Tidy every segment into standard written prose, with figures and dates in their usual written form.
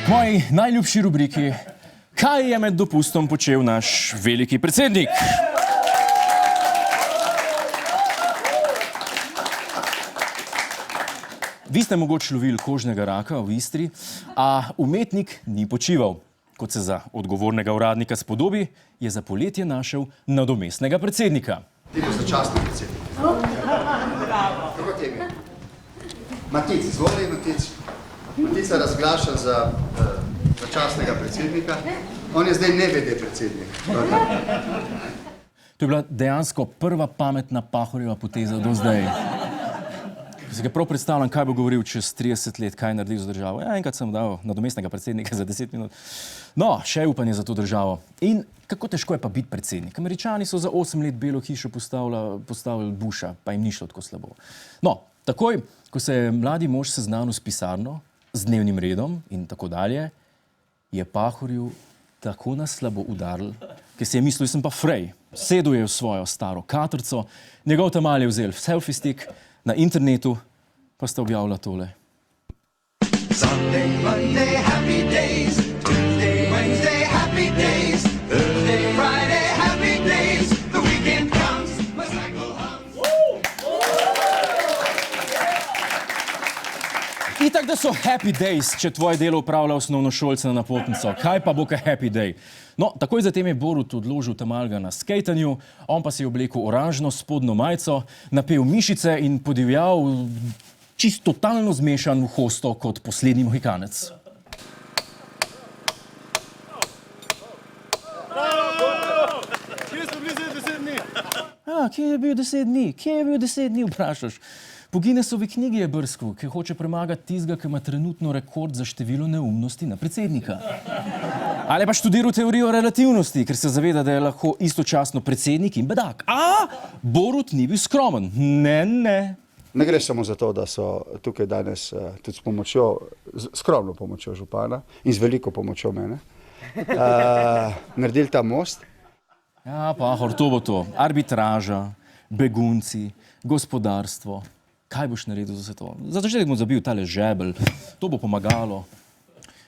Moji najljubši rubriki, kaj je med dopustom počel naš veliki predsednik? Vi ste mogoče lovili kožnega raka v Istri, a umetnik ni počival. Kot se za odgovornega uradnika spodobi, je za poletje našel nadomestnega predsednika. Ti boš začasni predsednik. Bravo. Kako tebi? Matic, izvoli Matic. Matic se razglaša za začasnega predsednika. On je zdaj nevede predsednik. To je bila dejansko prva pametna Pahorjeva poteza do zdaj. Si ga prav predstavljam, kaj bo govoril čez 30 let, kaj je naredil za državo. Ja, enkrat sem dal nadomestnega predsednika za 10 minut. No, še je upanje za to državo. In kako težko je pa biti predsednik? Američani so za 8 let Belo hišo postavili Busha, pa jim ni šlo tako slabo. No, takoj, ko se je mladi mož seznanil s pisarno, z dnevnim redom in tako dalje, je Pahorju tako na slabo udaril, ker si je mislil, sem pa frej. Sedel je v svojo staro katrco, njegov tamal je vzel selfie stick, na internetu pa sta objavila tole. Sunday, Monday, happy days. Tuesday, Wednesday, happy days. Thursday, Friday, happy days. The weekend comes, my cycle hums. Itak, da so happy days, če tvoje delo upravlja osnovnošolce na napotnico. Kaj pa bo kaj happy day? No, takoj zatem je Borut odložil tamalga na skejtanju, on pa si je oblekel oranžno spodnjo majico, napel mišice in podivjal čisto totalno zmešan v hosto kot poslednji mohikanec. Kje smo bili zdaj 10 dni? Ja, kje je bil 10 dni? Kje je bil 10 dni, vprašaš? Po Guinnessovi knjigi je brskal, ki hoče premagati tistega, ki ima trenutno rekord za število neumnosti na predsednika. Ali pa študiral teorijo relativnosti, ker se zaveda, da je lahko istočasno predsednik in bedak. A Borut ni bil skromen. Ne. Ne gre samo za to, da so tukaj danes tudi s pomočjo, skromno pomočjo župana in z veliko pomočjo mene, naredili ta most. Ja, Pahor, to bo to. Arbitraža, begunci, gospodarstvo. Kaj boš naredil za vse to? Za začetek bom zabil tale žebelj. To bo pomagalo.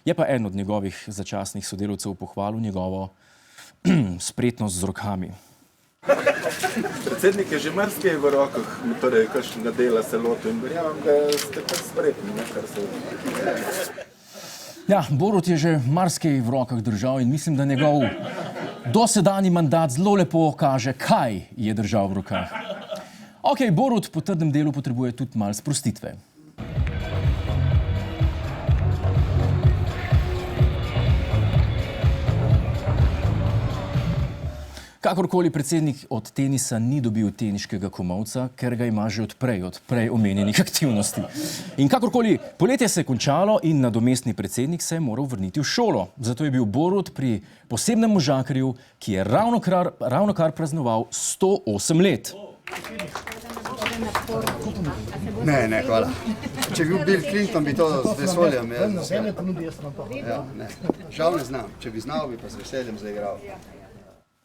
Je pa en od njegovih začasnih sodelavcev pohvalil njegovo spretnost z rokami. Predsednik je že marsikaj v rokah, torej kakšnega dela se lotil in verjamem, da ste kar spretni, kar se... Ja, Borut je že marsikaj v rokah držal in mislim, da njegov dosedanji mandat zelo lepo kaže, kaj je držal v rokah. Ok, Borut po trdem delu potrebuje tudi malo sprostitve. Kakorkoli predsednik od tenisa ni dobil teniškega komolca, ker ga ima že od prej omenjenih aktivnosti. In kakorkoli, poletje se je končalo in nadomestni predsednik se je moral vrniti v šolo. Zato je bil Borut pri posebnem možakarju, ki je ravnokar praznoval 108 let. Ne, hvala. Če bi bil Bill Clinton, bi to z veseljem. Ja, ne. Žal ne znam. Če bi znal, bi pa z veseljem zaigral.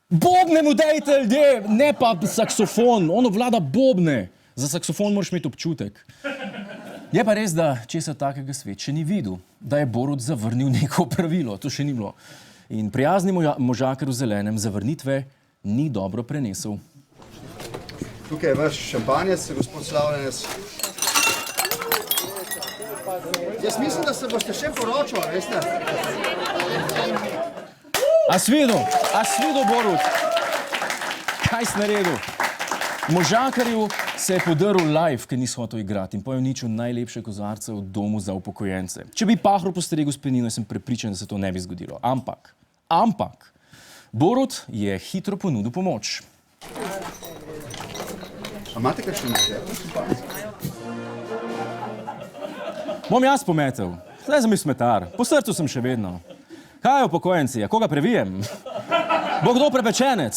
Bobne mu dajte, ljudje, ne pa saksofon. On obvlada bobne. Za saksofon moraš imeti občutek. Je pa res, da česa takega svet še ni videl. Da je Borut zavrnil neko pravilo. To še ni bilo. In prijazni možakar v zelenem zavrnitve ni dobro prenesel. Tukaj je vaš šampanjec, gospod Slavljenec. Jaz mislim, da se boste še poročali, veste? A si videl, Borut? Kaj si naredil? Možakarju se je podaril live, ker niso hotel igrati in pojem uničil najlepše kozarce v domu za upokojence. Če bi Pahor postregel s penino, sem prepričan, da se to ne bi zgodilo. Ampak, Borut je hitro ponudil pomoč. A imate kakšen nekaj? Bom jaz pometel. Zdaj sem smetar. Po srcu sem še vedno. Kaj je upokojenci? A koga previjem? Bo kdo prepečenec?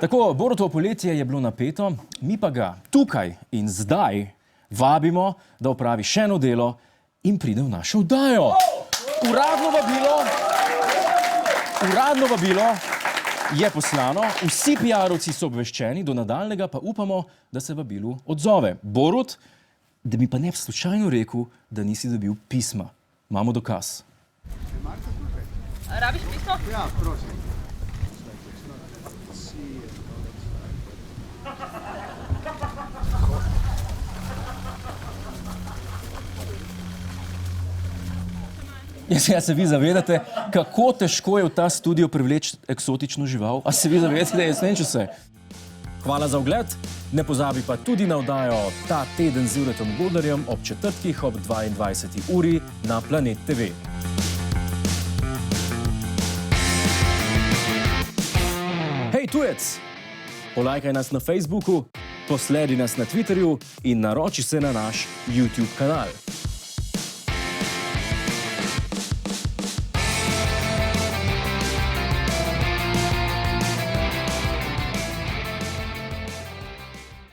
Tako, Borutovo poletje je bilo napeto, mi pa ga tukaj in zdaj vabimo, da opravi še eno delo in pride v našo oddajo. Uradno vabilo je poslano, vsi PR-ovci so obveščeni, do nadaljnega pa upamo, da se vabilu odzove. Borut, da mi pa ne bi slučajno rekel, da nisi dobil pisma. Imamo dokaz. Rabiš pismo? Ja, prosim. Ja, se vi zavedate, kako težko je v ta studio privleči eksotično žival? A se vi zavedate, da je smenčil se? Hvala za ogled, ne pozabi pa tudi na oddajo Ta teden z Juretom Godlerjem ob četrtkih ob 22. uri na Planet TV. Hej tujec, polajkaj nas na Facebooku, posledi nas na Twitterju in naroči se na naš YouTube kanal.